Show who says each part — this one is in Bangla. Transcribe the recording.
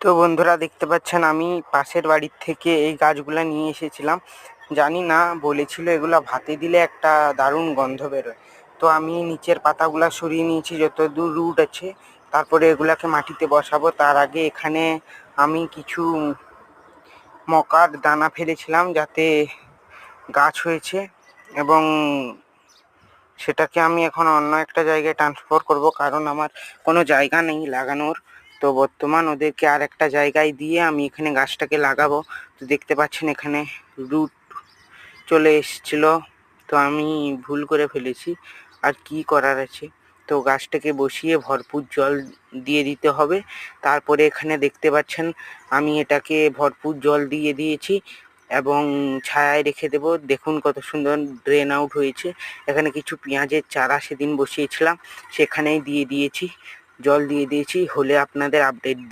Speaker 1: তো বন্ধুরা দেখতে পাচ্ছেন আমি পাশের বাড়ির থেকে এই গাছগুলা নিয়ে এসেছিলাম। জানি না, বলেছিল এগুলা ভাতে দিলে একটা দারুণ গন্ধ বেরোয়। তো আমি নিচের পাতাগুলা সরিয়ে নিয়েছি যত দূর রুট আছে, তারপরে এগুলাকে মাটিতে বসাবো। তার আগে এখানে আমি কিছু মকার দানা ফেলেছিলাম যাতে গাছ হয়েছে, এবং সেটাকে আমি এখন অন্য একটা জায়গায় ট্রান্সফার করব, কারণ আমার কোনো জায়গা নেই লাগানোর। তো বর্তমান ওদেরকে আর একটা জায়গায় দিয়ে আমি এখানে গাছটাকে লাগাবো। তো দেখতে পাচ্ছেন এখানে রুট চলে এসেছিল, তো আমি ভুল করে ফেলেছি, আর কি করার আছে। তো গাছটাকে বসিয়ে ভরপুর জল দিয়ে দিতে হবে। তারপরে এখানে দেখতে পাচ্ছেন আমি এটাকে ভরপুর জল দিয়ে দিয়েছি এবং ছায়ায় রেখে দেব। দেখুন কত সুন্দর ড্রেন আউট হয়েছে। এখানে কিছু পেঁয়াজের চারা সেদিন বসিয়েছিলাম, সেখানেই দিয়ে দিয়েছি, জল দিয়ে দিয়েছি। হলে আপনাদের আপডেট